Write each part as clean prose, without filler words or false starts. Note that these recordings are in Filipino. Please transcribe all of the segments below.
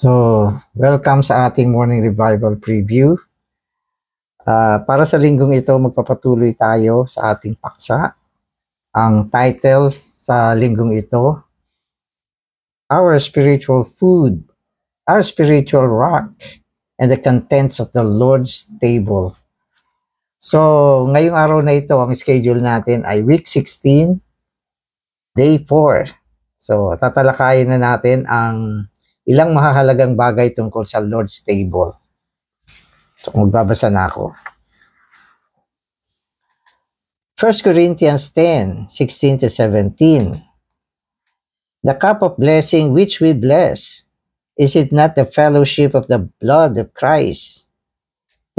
So, welcome sa ating morning revival preview. Para sa linggong ito, magpapatuloy tayo sa ating paksa. Ang title sa linggong ito, Our Spiritual Food, Our Spiritual Rock, and the Contents of the Lord's Table. So, ngayong araw na ito, ang schedule natin ay week 16, day 4. So, tatalakayin na natin ang ilang mahahalagang bagay tungkol sa Lord's Table. So, magbabasa na ako. 1 Corinthians 10:16-17. The cup of blessing which we bless, is it not the fellowship of the blood of Christ?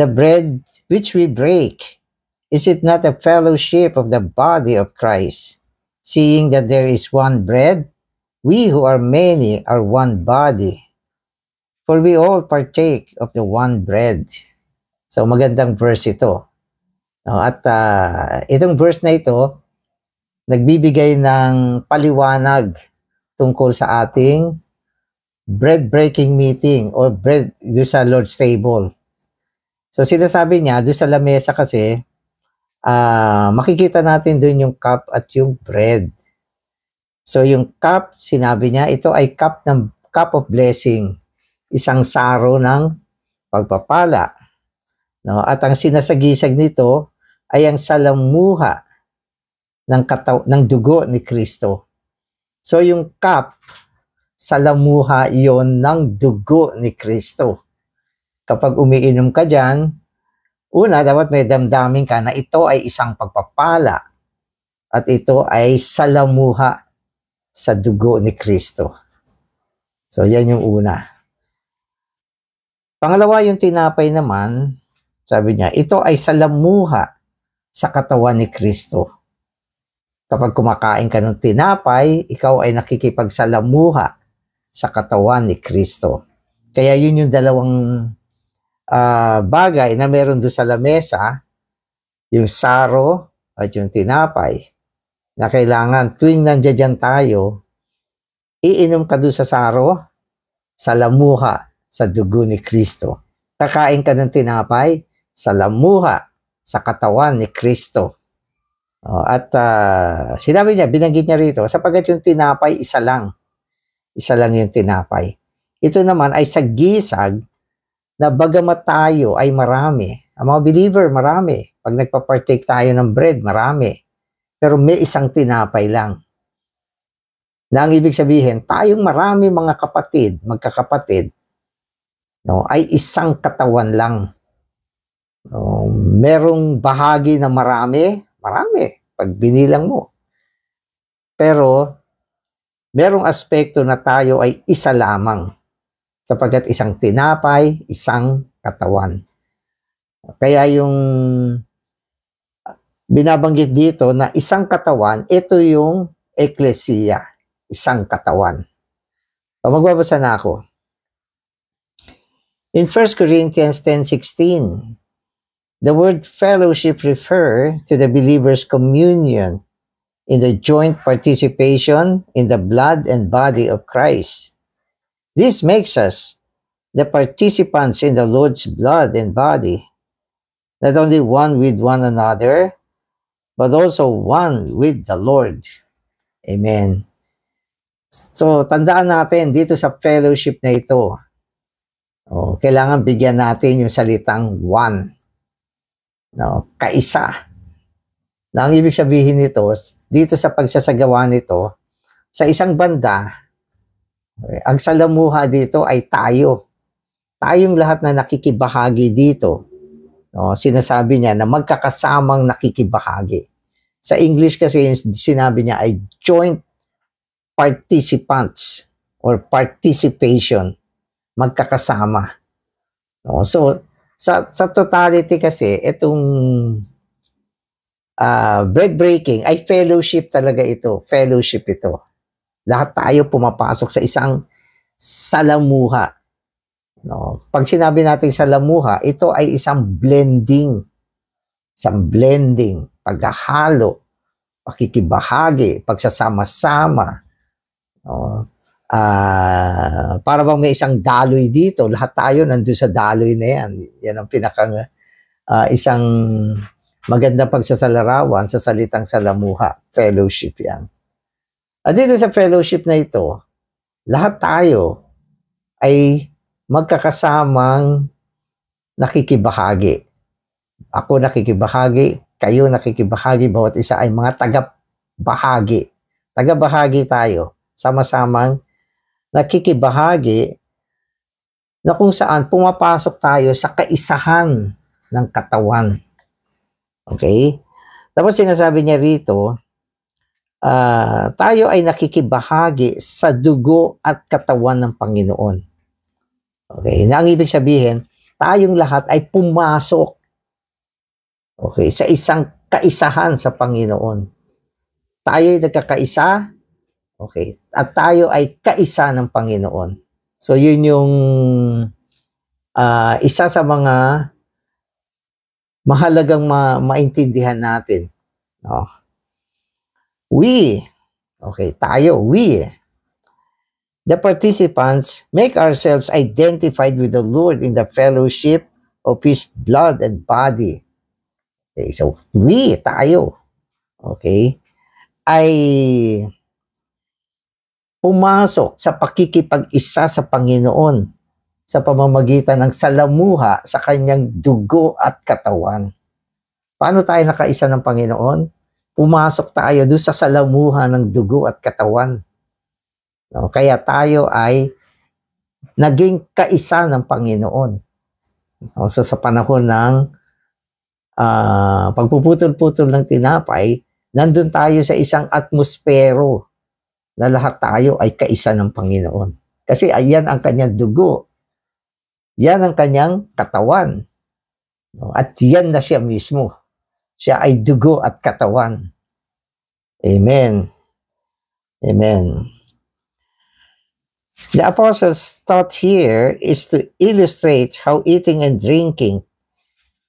The bread which we break, is it not the fellowship of the body of Christ? Seeing that there is one bread, we who are many are one body, for we all partake of the one bread. So magandang verse ito. At itong verse na ito, nagbibigay ng paliwanag tungkol sa ating bread-breaking meeting o bread doon sa Lord's Table. So sinasabi niya, doon sa lamesa kasi, makikita natin doon yung cup at yung bread. So yung cup, sinabi niya, ito ay cup of blessing, isang saro ng pagpapala. No? At ang sinasagisag nito ay ang salamuha ng dugo ni Kristo. So yung cup, salamuha yon ng dugo ni Kristo. Kapag umiinom ka dyan, una, dapat may damdamin ka na ito ay isang pagpapala at ito ay salamuha sa dugo ni Kristo. So, yan yung una. Pangalawa, yung tinapay naman, sabi niya, ito ay salamuha sa katawan ni Kristo. Kapag kumakain ka ng tinapay, ikaw ay nakikipagsalamuha sa katawan ni Kristo. Kaya yun yung dalawang bagay na meron doon sa lamesa, yung saro at yung tinapay, na kailangan tuwing nandiyan tayo, iinom ka doon sa saro, salamuha sa dugo ni Kristo. Kakain ka ng tinapay, salamuha sa katawan ni Kristo. At sinabi niya, binanggit niya rito, sapagkat yung tinapay, isa lang. Isa lang yung tinapay. Ito naman ay sa gisag na bagamat tayo ay marami. Ang mga believer, marami. Pag nagpa-partake tayo ng bread, marami. Pero may isang tinapay lang. Na ang ibig sabihin, tayong marami mga kapatid, magkakapatid, no, ay isang katawan lang. No, merong bahagi na marami, pag binilang mo. Pero, merong aspekto na tayo ay isa lamang. Sapagkat isang tinapay, isang katawan. Kaya yung binabanggit dito na isang katawan, ito yung eklesiya, isang katawan. So, magbabasa na ako. In 1 Corinthians 10:16, the word fellowship refer to the believer's communion in the joint participation in the blood and body of Christ. This makes us the participants in the Lord's blood and body, not only one with one another, but also one with the Lord. Amen. So, tandaan natin dito sa fellowship na ito, kailangan bigyan natin yung salitang one. No, kaisa. Na ang ibig sabihin nito, dito sa pagsasagawa nito, sa isang banda, ang salamuha dito ay tayo. Tayong lahat na nakikibahagi dito. No, sinasabi niya na magkakasamang nakikibahagi. Sa English kasi yung sinabi niya ay joint participants or participation. Magkakasama. No, so, sa totality kasi, itong bread breaking ay fellowship talaga ito. Fellowship ito. Lahat tayo pumapasok sa isang salamuha. No? Pag sinabi natin salamuha, ito ay isang blending. Isang blending, paghahalo, pakikibahagi, pagsasama-sama. No? Para bang may isang daloy dito, lahat tayo nandun sa daloy na yan. Yan ang isang magandang pagsasalarawan sa salitang salamuha, fellowship yan. At dito sa fellowship na ito, lahat tayo ay magkakasamang nakikibahagi. Ako nakikibahagi, kayo nakikibahagi, bawat isa ay mga tagabahagi. Tagabahagi tayo, sama-samang nakikibahagi na kung saan pumapasok tayo sa kaisahan ng katawan. Okay? Tapos sinasabi niya rito, tayo ay nakikibahagi sa dugo at katawan ng Panginoon. Okay? Na ang ibig sabihin, tayong lahat ay pumasok, okay, sa isang kaisahan sa Panginoon. Tayo ay nagkakaisa, okay, at tayo ay kaisa ng Panginoon. So yun yung isa sa mga mahalagang maintindihan natin. No? We, the participants, make ourselves identified with the Lord in the fellowship of His blood and body. Okay, so tayo, okay, ay pumasok sa pakikipag-isa sa Panginoon sa pamamagitan ng salamuha sa kanyang dugo at katawan. Paano tayo nakaisa ng Panginoon? Pumasok tayo doon sa salamuha ng dugo at katawan. No? Kaya tayo ay naging kaisa ng Panginoon. No? So sa panahon ng pagpuputol-putol ng tinapay, nandun tayo sa isang atmospero na lahat tayo ay kaisa ng Panginoon. Kasi ayan ang kanyang dugo. Yan ang kanyang katawan. No? At yan na siya mismo. Siya ay dugo at katawan. Amen. Amen. The apostles' thought here is to illustrate how eating and drinking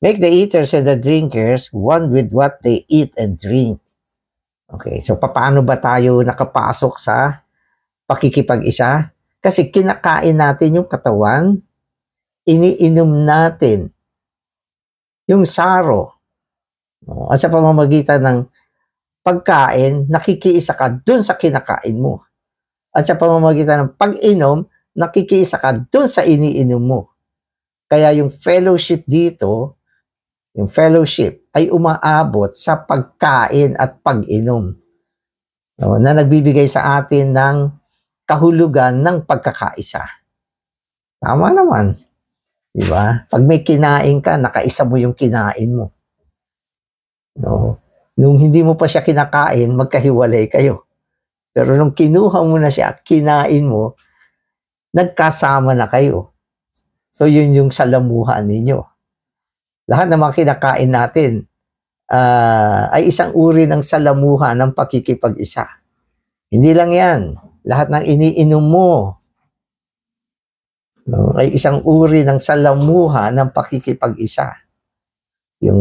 make the eaters and the drinkers one with what they eat and drink. Okay, so paano ba tayo nakapasok sa pakikipag-isa? Kasi kinakain natin yung katawan, iniinom natin yung saro. At sa pamamagitan ng pagkain, nakikiisa ka dun sa kinakain mo. At sa pamamagitan ng pag-inom, nakikiisa ka dun sa iniinom mo. Kaya yung fellowship dito, yung fellowship ay umaabot sa pagkain at pag-inom. Na nagbibigay sa atin ng kahulugan ng pagkakaisa. Tama naman. Diba? Pag may kinain ka, nakaisa mo yung kinain mo. No? Nung hindi mo pa siya kinakain, magkahiwalay kayo. Pero nung kinuha mo na siya, kinain mo, nagkasama na kayo. So yun yung salamuhan ninyo. Lahat ng mga kinakain natin ay isang uri ng salamuhan ng pakikipag-isa. Hindi lang yan. Lahat ng iniinom mo, no, ay isang uri ng salamuha ng pakikipag-isa. Yung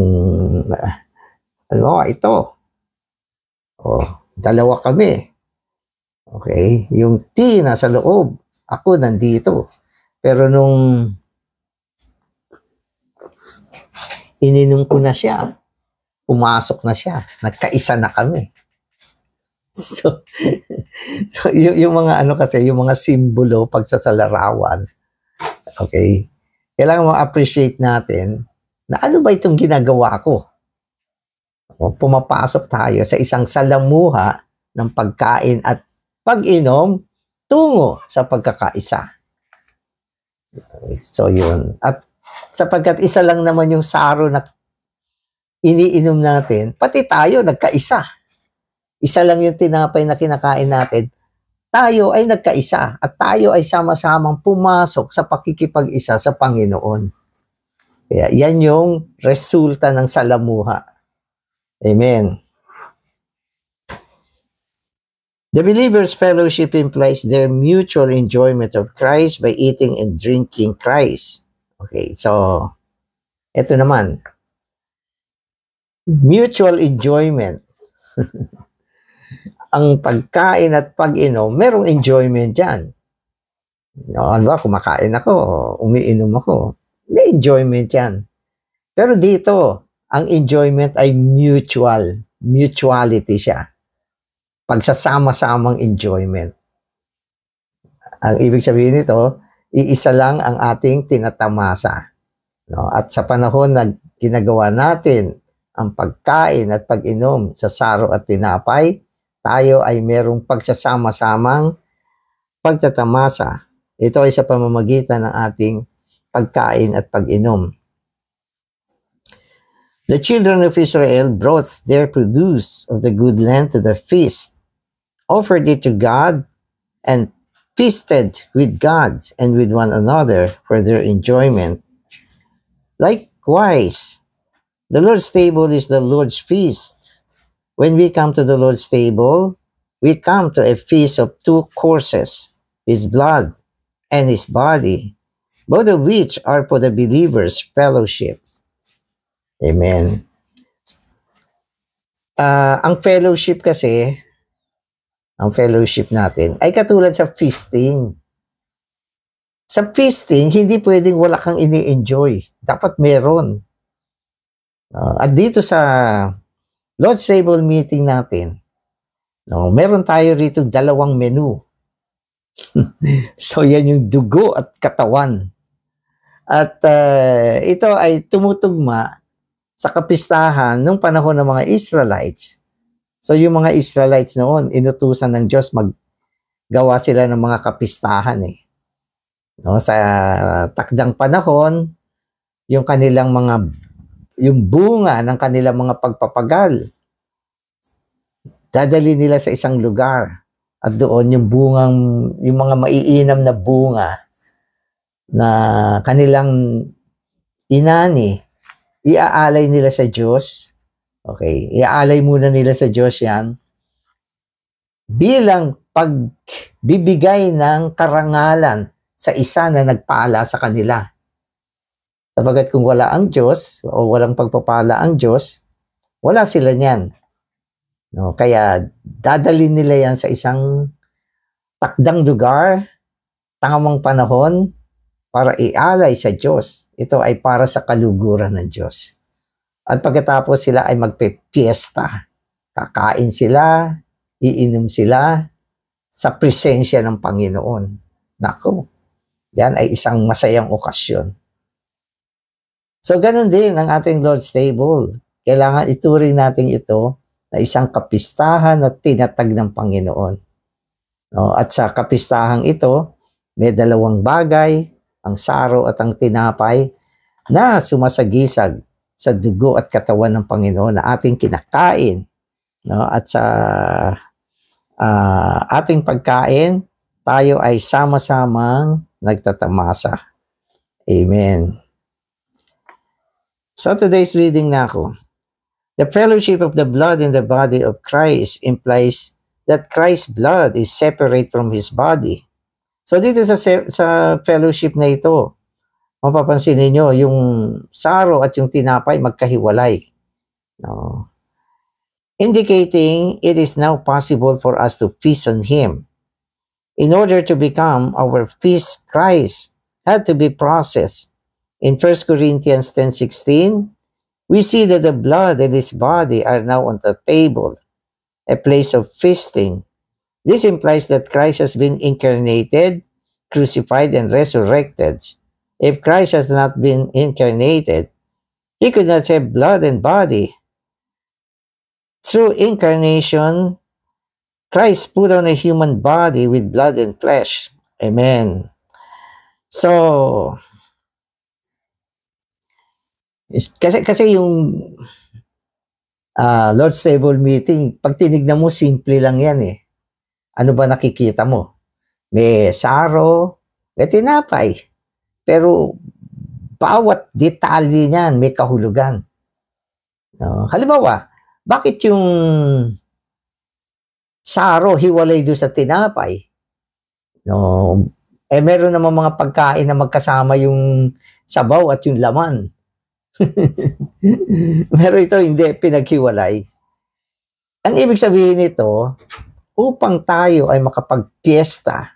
ito. Dalawa kami. Okay? Yung tea nasa loob, ako nandito. Pero nung ininom ko na siya, pumasok na siya, nagkaisa na kami. So yung mga kasi, yung mga simbolo pagsasalarawan, okay, kailangan ma-appreciate natin na ano ba itong ginagawa ko? Pumapasok tayo sa isang salamuha ng pagkain at pag-inom tungo sa pagkakaisa. So yun. At sapagkat isa lang naman yung saro na iniinom natin, pati tayo nagkaisa. Isa lang yung tinapay na kinakain natin, tayo ay nagkaisa at tayo ay sama-samang pumasok sa pakikipag-isa sa Panginoon. Kaya yan yung resulta ng salamuha. Amen. The believer's fellowship implies their mutual enjoyment of Christ by eating and drinking Christ. Okay, so ito naman. Mutual enjoyment. ang pagkain at pag-inom, merong enjoyment dyan. No, ano ba, kumakain ako, umiinom ako, may enjoyment yan. Pero dito, ang enjoyment ay mutuality siya. Pagsasama-samang enjoyment. Ang ibig sabihin nito, iisa lang ang ating tinatamasa. No? At sa panahon na ginagawa natin ang pagkain at pag-inom sa saro at tinapay, tayo ay merong pagsasama-samang pagtatamasa. Ito ay sa pamamagitan ng ating pagkain at pag-inom. The children of Israel brought their produce of the good land to the feast, offered it to God, and feasted with God and with one another for their enjoyment. Likewise, the Lord's table is the Lord's feast. When we come to the Lord's table, we come to a feast of two courses, His blood and His body, both of which are for the believer's fellowship. Amen. Ang fellowship kasi, ang fellowship natin, ay katulad sa feasting. Sa feasting, hindi pwedeng wala kang ini-enjoy. Dapat meron. At dito sa Lord's Table meeting natin, meron tayo rito 2 menu. So, yan yung dugo at katawan. At ito ay tumutugma sa kapistahan nung panahon ng mga Israelites. So, yung mga Israelites noon, inutusan ng Diyos maggawa sila ng mga kapistahan eh. No, sa takdang panahon, yung kanilang yung bunga ng kanilang mga pagpapagal, dadali nila sa isang lugar. At doon yung mga maiinam na bunga na kanilang inani, iaalay nila sa Diyos. Okay, iaalay muna nila sa Diyos yan bilang pagbibigay ng karangalan sa isa na nagpala sa kanila. Sapagat kung wala ang Diyos o walang pagpapala ang Diyos, wala sila niyan. No, kaya dadalhin nila yan sa isang takdang lugar, tamang panahon, para ialay sa Diyos. Ito ay para sa kaluguran ng Diyos. At pagkatapos sila ay magpe-fiesta. Kakain sila, iinom sila sa presensya ng Panginoon. Nako, yan ay isang masayang okasyon. So, ganun din ang ating Lord's Table. Kailangan ituring natin ito na isang kapistahan na tinatag ng Panginoon. No? At sa kapistahang ito, may 2 bagay, ang saro at ang tinapay, na sumasagisag sa dugo at katawan ng Panginoon na ating kinakain. No? At sa ating pagkain, tayo ay sama-samang nagtatamasa. Amen. So today's reading na ako. The fellowship of the blood in the body of Christ implies that Christ's blood is separate from His body. So dito sa fellowship na ito, mapapansin niyo yung saro at yung tinapay magkahiwalay. No? Indicating it is now possible for us to feast on Him. In order to become our feast, Christ had to be processed. In 1 Corinthians 10:16, we see that the blood and His body are now on the table, a place of feasting. This implies that Christ has been incarnated, crucified, and resurrected. If Christ has not been incarnated, He could not have blood and body. Through incarnation, Christ put on a human body with blood and flesh. Amen. So, kasi yung Lord's Table meeting, pag tinignan mo, simple lang yan eh. Ano ba nakikita mo? May saro, may tinapay. Pero bawat detalye niyan may kahulugan. No? Halimbawa, bakit yung saro hiwalay doon sa tinapay? No? Meron naman mga pagkain na magkasama yung sabaw at yung laman. Pero ito hindi pinaghiwalay. Ang ibig sabihin nito, upang tayo ay makapagpiesta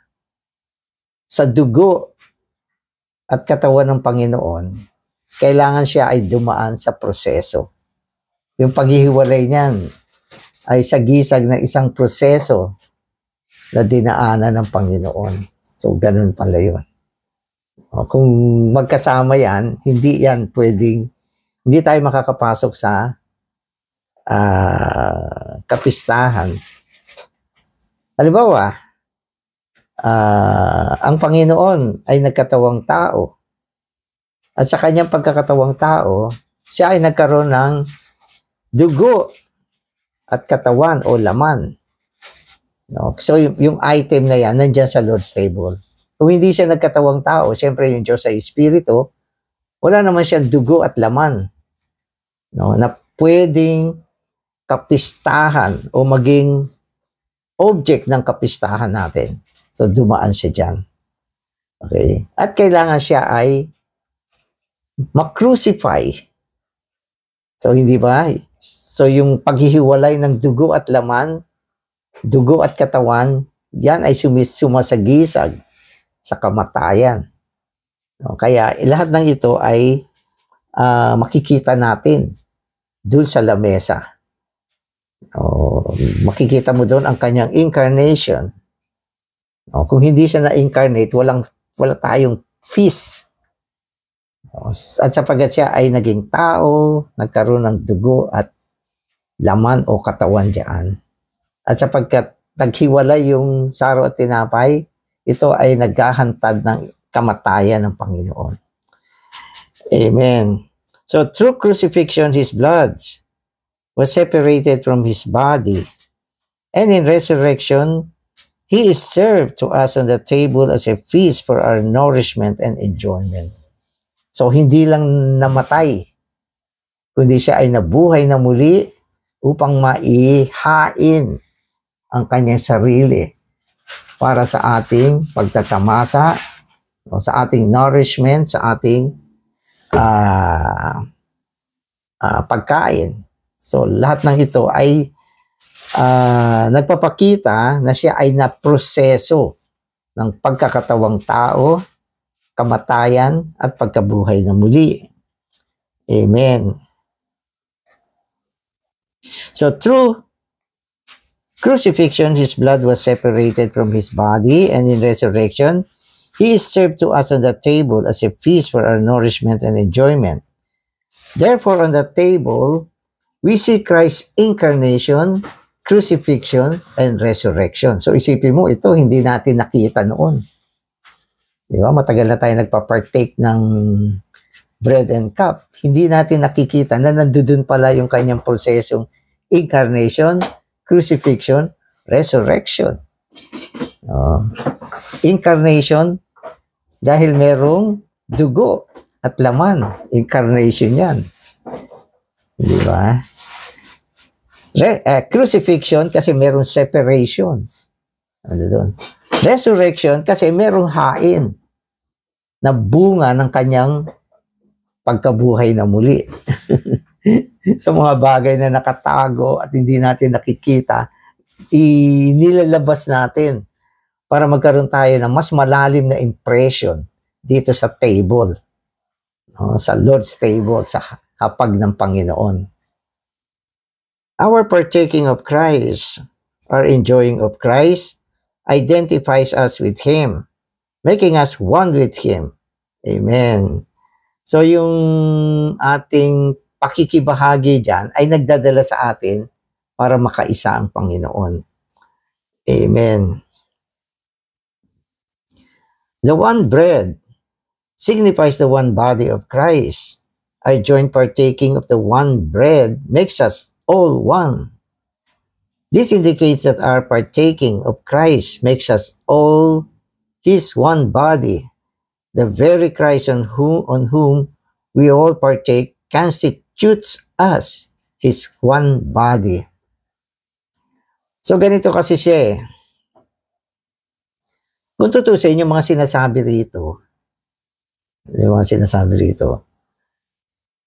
sa dugo at katawan ng Panginoon, kailangan siya ay dumaan sa proseso. Yung paghihiwalay niyan ay sagisag ng isang proseso na dinaanan ng Panginoon. So, ganun pala yun. Kung magkasama yan, hindi tayo makakapasok sa kapistahan. Halimbawa, ang Panginoon ay nagkatawang tao. At sa kanyang pagkakatawang tao, siya ay nagkaroon ng dugo at katawan o laman. No? So, yung item na yan, nandyan sa Lord's table. Kung hindi siya nagkatawang tao, syempre yung Diyos ay Espiritu, wala naman siyang dugo at laman, no? Na pwedeng kapistahan o maging object ng kapistahan natin. So, dumaan siya dyan. Okay? At kailangan siya ay makrucify. So, hindi ba? So, yung paghihiwalay ng dugo at laman, dugo at katawan, yan ay sumasagisag sa kamatayan. No? Kaya, lahat ng ito ay makikita natin dun sa lamesa. Makikita mo doon ang kanyang incarnation. Kung hindi siya na-incarnate, wala tayong feast. At sapagkat siya ay naging tao, nagkaroon ng dugo at laman o katawan diyan. At sapagkat naghiwalay yung saro at tinapay, ito ay naghahantad ng kamatayan ng Panginoon. Amen. So through crucifixion, His blood was separated from His body. And in resurrection, He is served to us on the table as a feast for our nourishment and enjoyment. So, hindi lang namatay, kundi siya ay nabuhay na muli upang maihain ang kanyang sarili para sa ating pagtatamasa, sa ating nourishment, sa ating pagkain. So, lahat ng ito ay nagpapakita na siya ay naproseso ng pagkakatawang tao, kamatayan at pagkabuhay na muli. Amen. So through crucifixion, His blood was separated from His body, and in resurrection, He is served to us on the table as a feast for our nourishment and enjoyment. Therefore, on the table, we see Christ's incarnation, crucifixion, and resurrection. So isipin mo, ito hindi natin nakita noon. Di ba? Matagal na tayo nagpa-partake ng bread and cup. Hindi natin nakikita na nandoon pala yung kanyang prosesong incarnation, crucifixion, resurrection. Incarnation, dahil merong dugo at laman. Incarnation yan. Di ba? Crucifixion kasi merong separation. Ano doon? Resurrection kasi merong hain na bunga ng kanyang pagkabuhay na muli. Sa mga bagay na nakatago at hindi natin nakikita, inilalabas natin para magkaroon tayo ng mas malalim na impression dito sa table, sa Lord's table, sa hapag ng Panginoon. Our partaking of Christ, our enjoying of Christ, identifies us with Him, making us one with Him. Amen. So yung ating pakikibahagi dyan ay nagdadala sa atin para makaisa ang Panginoon. Amen. The one bread signifies the one body of Christ. Our joint partaking of the one bread makes us all one. This indicates that our partaking of Christ makes us all His one body. The very Christ on whom we all partake constitutes us, His one body. So ganito kasi siya eh. Kung tutusin yung mga sinasabi rito,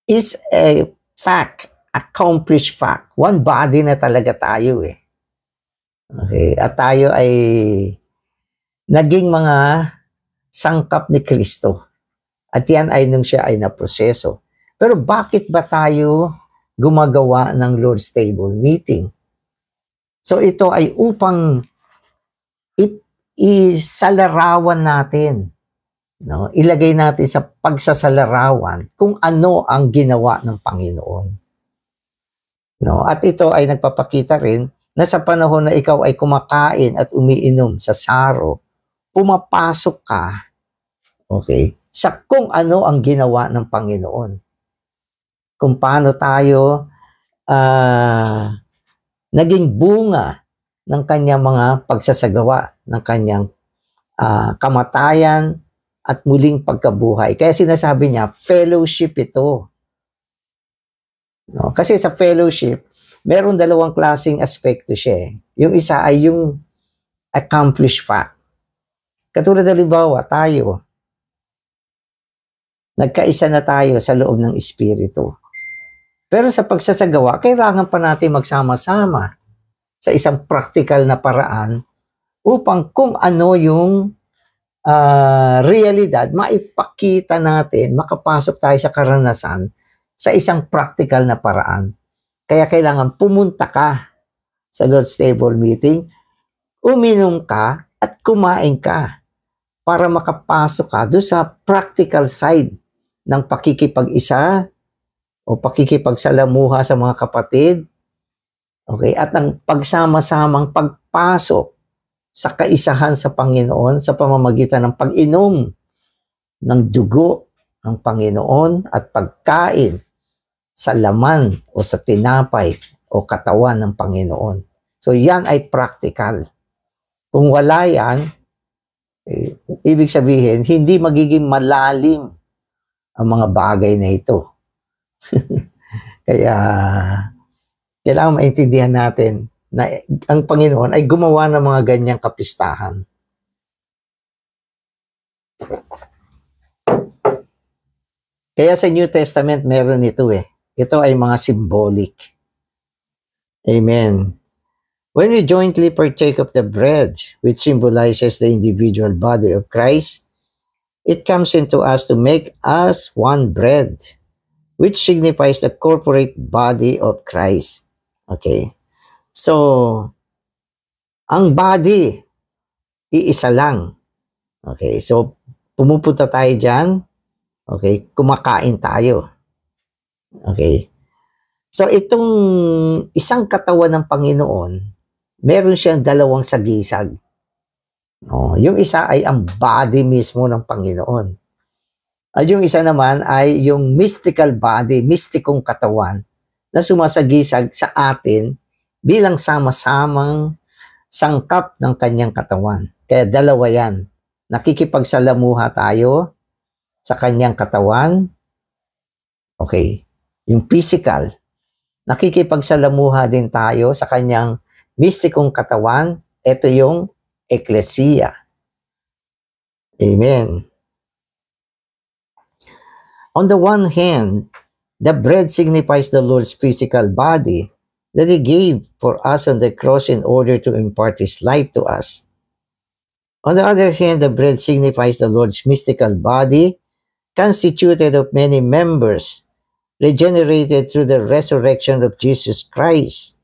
is a fact, accomplished fact. One body na talaga tayo eh. Okay? At tayo ay naging mga sangkap ni Kristo. At yan ay nung siya ay naproseso. Pero bakit ba tayo gumagawa ng Lord's Table meeting? So ito ay upang isalarawan natin, no? Ilagay natin sa pagsasalarawan kung ano ang ginawa ng Panginoon. No? At ito ay nagpapakita rin na sa panahon na ikaw ay kumakain at umiinom sa saro, pumapasok ka, okay, sa kung ano ang ginawa ng Panginoon. Kung paano tayo naging bunga ng kanyang mga pagsasagawa, ng kanyang kamatayan at muling pagkabuhay. Kaya sinasabi niya, fellowship ito. No? Kasi sa fellowship, meron dalawang klaseng aspekto siya. Yung isa ay yung accomplished fact. Katulad halimbawa, tayo, nagkaisa na tayo sa loob ng Espiritu. Pero sa pagsasagawa, kailangan pa natin magsama-sama sa isang practical na paraan upang kung ano yung realidad, maipakita natin, makapasok tayo sa karanasan sa isang practical na paraan. Kaya kailangan pumunta ka sa Lord's Table meeting, uminom ka at kumain ka para makapasok ka doon sa practical side ng pakikipag-isa o pakikipagsalamuha sa mga kapatid, okay, at ang pagsama-samang pagpasok sa kaisahan sa Panginoon sa pamamagitan ng pag-inom ng dugo ng Panginoon at pagkain sa laman o sa tinapay o katawan ng Panginoon. So yan ay practical. Kung wala yan, ibig sabihin, hindi magiging malalim ang mga bagay na ito. Kaya, kailangan maintindihan natin na ang Panginoon ay gumawa ng mga ganyang kapistahan. Kaya sa New Testament, meron ito eh. Ito ay mga symbolic. Amen. When we jointly partake of the bread, which symbolizes the individual body of Christ, it comes into us to make us one bread, which signifies the corporate body of Christ. Okay. So, ang body, iisa lang. Okay. So, pumupunta tayo dyan. Okay. Kumakain tayo. Okay. So, itong isang katawan ng Panginoon, meron siyang dalawang sagisag. No, yung isa ay ang body mismo ng Panginoon. At yung isa naman ay yung mystical body, mystikong katawan na sumasagisag sa atin bilang sama-samang sangkap ng kanyang katawan. Kaya dalawa yan. Nakikipagsalamuha tayo sa kanyang katawan. Okay. Yung physical. Nakikipagsalamuha din tayo sa kanyang mystikong katawan. Ito yung Ecclesia. Amen. On the one hand, the bread signifies the Lord's physical body that He gave for us on the cross in order to impart His life to us. On the other hand, the bread signifies the Lord's mystical body, constituted of many members, regenerated through the resurrection of Jesus Christ,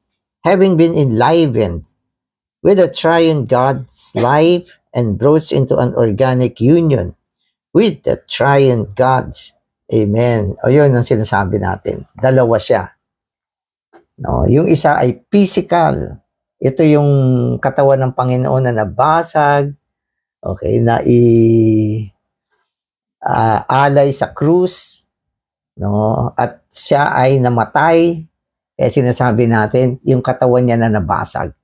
having been enlivened with the triune God's life and brought into an organic union with the triune God's. Amen. O yun ang sinasabi natin. Dalawa siya. No, yung isa ay physical. Ito yung katawan ng Panginoon na nabasag, okay, na alay sa krus, no, at siya ay namatay. Kaya sinasabi natin, yung katawan niya na nabasag.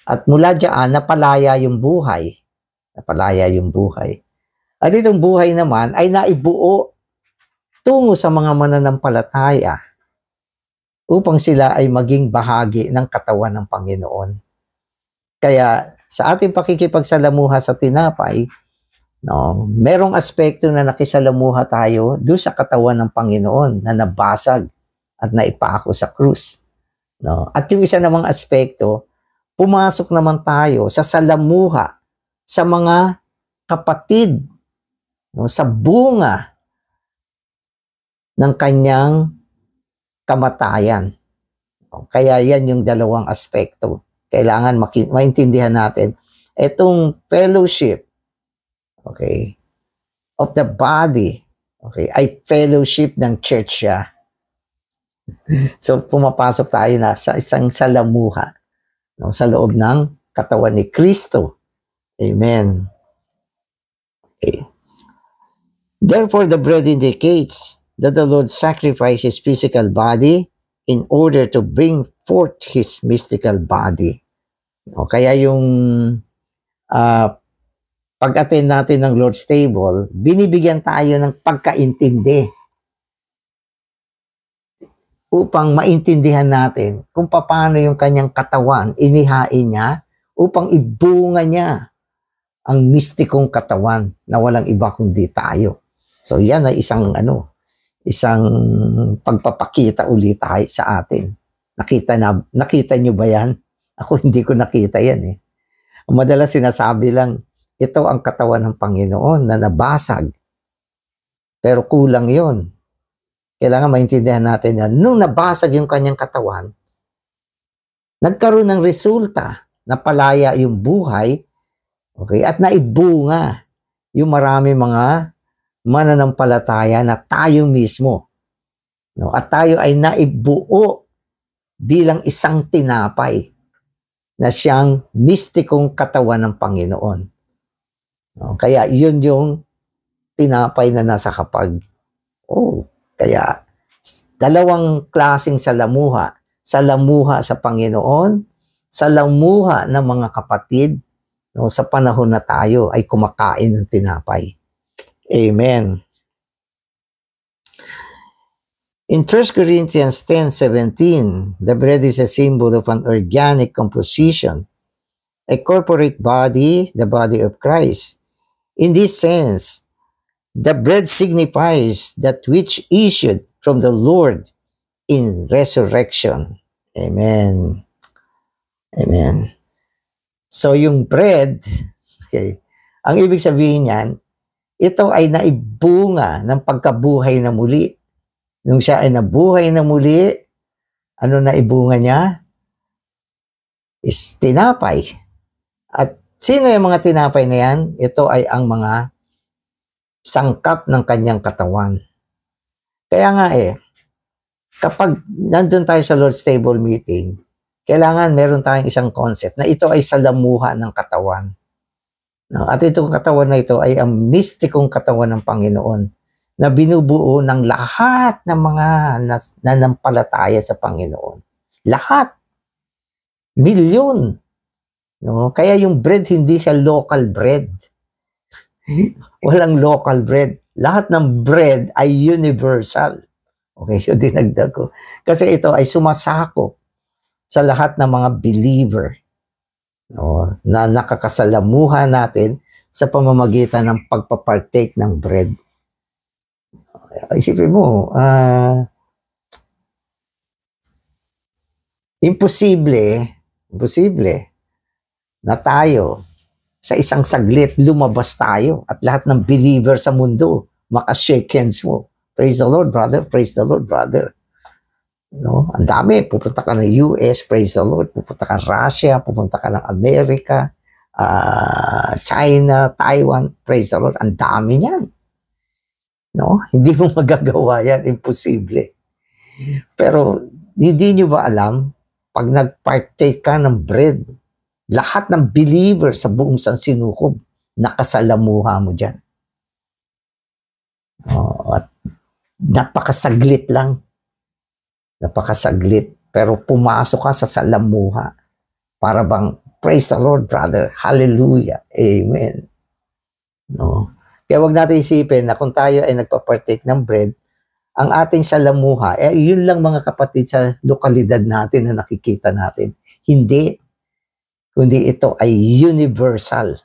At mula diyan, napalaya yung buhay. Napalaya yung buhay. At itong buhay naman ay naibuo tungo sa mga mananampalataya upang sila ay maging bahagi ng katawan ng Panginoon. Kaya sa ating pakikipagsalamuha sa tinapay, no, merong aspekto na nakisalamuha tayo doon sa katawan ng Panginoon na nabasag at naipako sa krus. No? At yung isa namang aspekto, pumasok naman tayo sa salamuha sa mga kapatid, no, sa bunga ng kanyang kamatayan. Kaya yan yung dalawang aspekto. Kailangan maintindihan natin. Itong fellowship, okay, of the body, okay, ay fellowship ng church siya. So, pumapasok tayo na sa isang salamuha, no, sa loob ng katawan ni Kristo. Amen. Okay. Therefore, the bread indicates that the Lord sacrificed his physical body in order to bring forth his mystical body. O, kaya yung pag-attend natin ng Lord's Table, binibigyan tayo ng pagkaintindi upang maintindihan natin kung paano yung kanyang katawan inihain niya upang ibunga niya ang mistikong katawan na walang iba kundi tayo. So yan ay isang pagpapakita ulit tayo sa atin. Nakita niyo ba yan? Ako hindi ko nakita yan eh. Madalas sinasabi lang, ito ang katawan ng Panginoon na nabasag. Pero kulang yon. Kailangan maintindihan natin yan. Nung nabasag yung kanyang katawan, nagkaroon ng resulta na palaya yung buhay, okay, at naibunga yung marami mga mananampalataya na tayo mismo. No? At tayo ay naibuo bilang isang tinapay na siyang mistikong katawan ng Panginoon. No? Kaya yun yung tinapay na nasa kapag. Kaya dalawang klaseng salamuha. Salamuha sa Panginoon, salamuha ng mga kapatid, no, sa panahon na tayo ay kumakain ng tinapay. Amen. In 1 Corinthians 10:17, the bread is a symbol of an organic composition, a corporate body, the body of Christ. In this sense, the bread signifies that which issued from the Lord in resurrection. Amen. Amen. So yung bread, okay, ang ibig sabihin niyan, ito ay naibunga ng pagkabuhay na muli. Nung siya ay nabuhay na muli, ano na ibunga niya? Is tinapay. At sino yung mga tinapay na yan? Ito ay ang mga sangkap ng kanyang katawan. Kaya nga kapag nandun tayo sa Lord's Table meeting, kailangan meron tayong isang concept na ito ay salamuha ng katawan. No? At itong katawan na ito ay ang mistikong katawan ng Panginoon na binubuo ng lahat ng mga nanampalataya sa Panginoon. Lahat. Milyon. No? Kaya yung bread, hindi siya local bread. Walang local bread. Lahat ng bread ay universal. Okay, so dinagdag ko. Kasi ito ay sumasakop sa lahat ng mga believer, no, na nakakasalamuha natin sa pamamagitan ng pagpapartake ng bread. Isipin mo, imposible na tayo sa isang saglit, lumabas tayo at lahat ng believer sa mundo, makashake hands mo. Praise the Lord, brother. Praise the Lord, brother. No? Ang dami. Pupunta ka ng US, praise the Lord. Pupunta ka ng Russia, pupunta ka ng Amerika, China, Taiwan, praise the Lord. Ang dami niyan. No? Hindi mo magagawa yan. Imposible. Pero, hindi nyo ba alam, pag nag-partake ka ng bread, lahat ng believer sa buong sansinukob, nakasalamuha mo dyan. At napakasaglit lang. Napakasaglit. Pero pumasok ka sa salamuha. Para bang, praise the Lord, brother. Hallelujah. Amen. No? Kaya wag natin isipin na kung tayo ay nagpa-partake ng bread, ang ating salamuha, yun lang mga kapatid sa lokalidad natin na nakikita natin. Hindi. Kundi ito ay universal.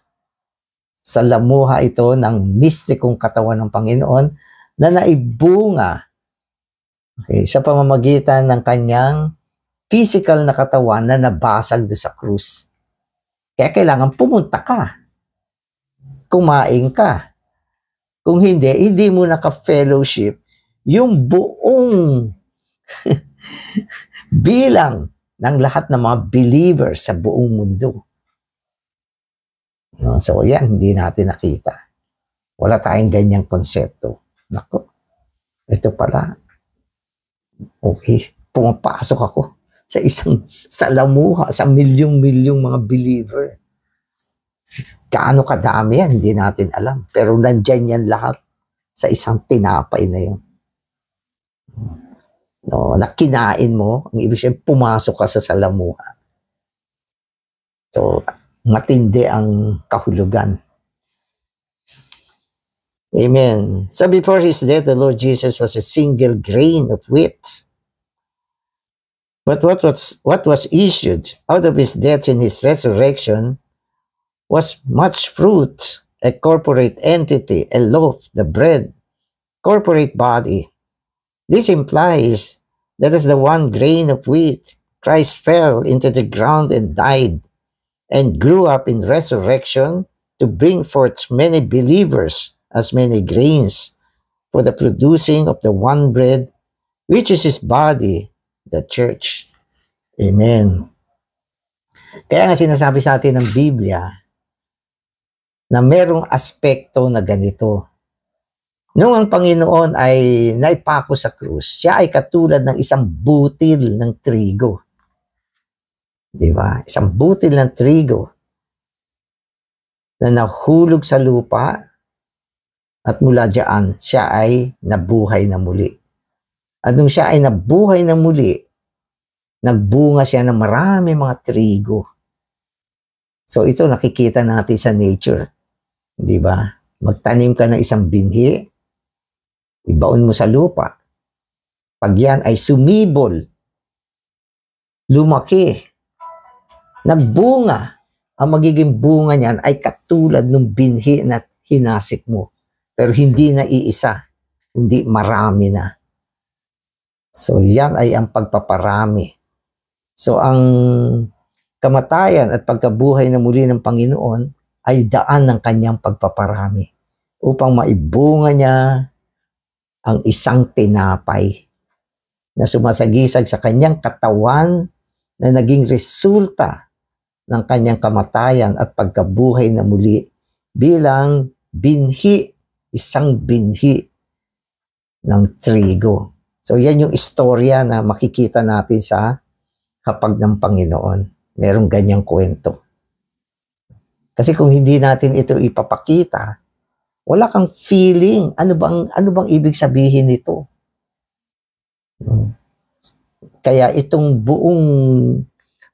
Salamuha ito ng mistikong katawan ng Panginoon na naibunga, okay, sa pamamagitan ng kanyang physical na katawan na nabasag doon sa krus. Kaya kailangan pumunta ka. Kumain ka. Kung hindi, hindi mo naka-fellowship yung buong bilang ng lahat ng mga believers sa buong mundo. So yan, hindi natin nakita. Wala tayong ganyang konsepto. Nako, ito pala. Okay, pumapasok ako sa isang salamuha, sa milyong-milyong mga believer. Kaano kadami yan, hindi natin alam. Pero nandyan yan lahat sa isang tinapay na yun. No, nakinain mo, ang ibig sabihin, pumasok ka sa salamuha. So, matindi ang kahulugan. Amen. So before his death, the Lord Jesus was a single grain of wheat. But what was issued out of his death and his resurrection was much fruit, a corporate entity, a loaf, the bread, corporate body. This implies that as the one grain of wheat, Christ fell into the ground and died, and grew up in resurrection to bring forth many believers as many grains for the producing of the one bread, which is his body, the church. Amen. Kaya nga sinasabi sa atin ng Biblia na merong aspekto na ganito. Nung ang Panginoon ay naipako sa krus, siya ay katulad ng isang butil ng trigo. Diba? Isang butil ng trigo na nahulog sa lupa at mula diyan siya ay nabuhay na muli. At nung siya ay nabuhay na muli, nagbunga siya ng marami mga trigo. So ito nakikita natin sa nature. Diba? Magtanim ka ng isang binhi, ibaon mo sa lupa. Pag yan ay sumibol, lumaki, nagbunga, ang magiging bunga niyan ay katulad ng binhi na hinasik mo. Pero hindi na iisa, hindi marami na. So yan ay ang pagpaparami. So ang kamatayan at pagkabuhay na muli ng Panginoon ay daan ng kanyang pagpaparami upang maibunga niya ang isang tinapay na sumasagisag sa kanyang katawan na naging resulta ng kanyang kamatayan at pagkabuhay na muli bilang binhi, isang binhi ng trigo. So yan yung istorya na makikita natin sa hapag ng Panginoon. Merong ganyang kwento. Kasi kung hindi natin ito ipapakita, wala kang feeling. Ano bang ibig sabihin nito? Kaya itong buong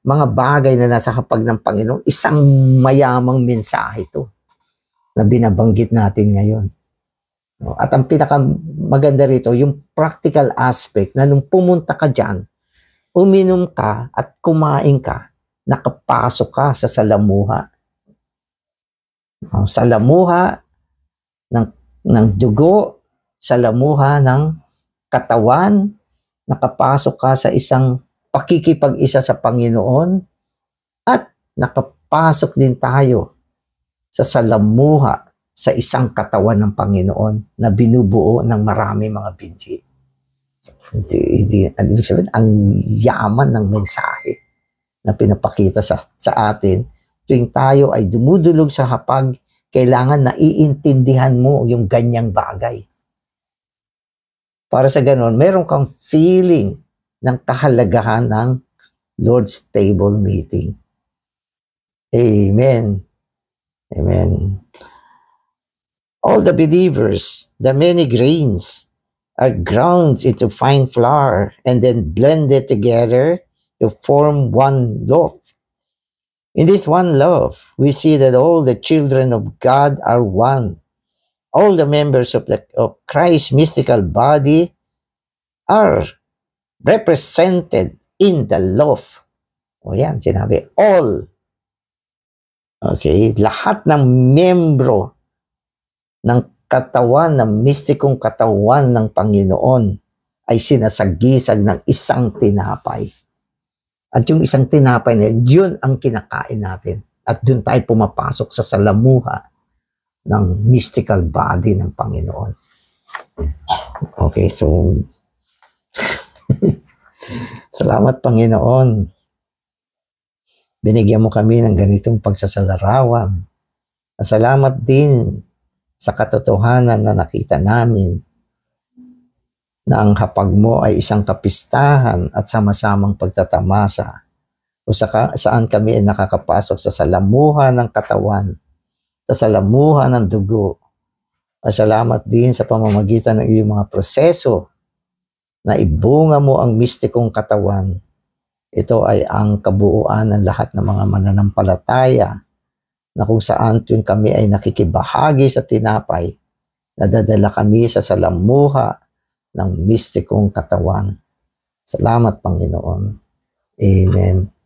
mga bagay na nasa hapag ng Panginoon, isang mayamang mensahe ito na binabanggit natin ngayon. At ang pinakamaganda rito, yung practical aspect na nung pumunta ka dyan, uminom ka at kumain ka, nakapasok ka sa salamuha. Salamuha ng dugo, salamuha ng katawan, nakapasok ka sa isang pakikipag-isa sa Panginoon, at nakapasok din tayo sa salamuha sa isang katawan ng Panginoon na binubuo ng marami mga binhi. Ang yaman ng mensahe na pinapakita sa atin tuwing tayo ay dumudulog sa hapag, kailangan na iintindihan mo yung ganyang bagay. Para sa ganon, meron kang feeling ng kahalagahan ng Lord's Table Meeting. Amen. Amen. All the believers, the many grains, are ground into fine flour and then blended together to form one loaf. In this one loaf, we see that all the children of God are one. All the members of Christ's mystical body are represented in the loaf. O yan, sinabi, all. Okay, lahat ng membro ng katawan, ng mistikong katawan ng Panginoon ay sinasagisag ng isang tinapay. At yung isang tinapay na yun ang kinakain natin. At dun tayo pumapasok sa salamuha ng mystical body ng Panginoon. Okay, so salamat Panginoon. Binigyan mo kami ng ganitong pagsasalarawan. At salamat din sa katotohanan na nakita namin na ang hapag mo ay isang kapistahan at sama-samang pagtatamasa o saan kami ay nakakapasok sa salamuha ng katawan, sa salamuha ng dugo. At salamat din sa pamamagitan ng iyong mga proseso na ibunga mo ang mistikong katawan. Ito ay ang kabuuan ng lahat ng mga mananampalataya na kung saan tuwing kami ay nakikibahagi sa tinapay, nadadala kami sa salamuha ng mistikong katawan. Salamat, Panginoon. Amen.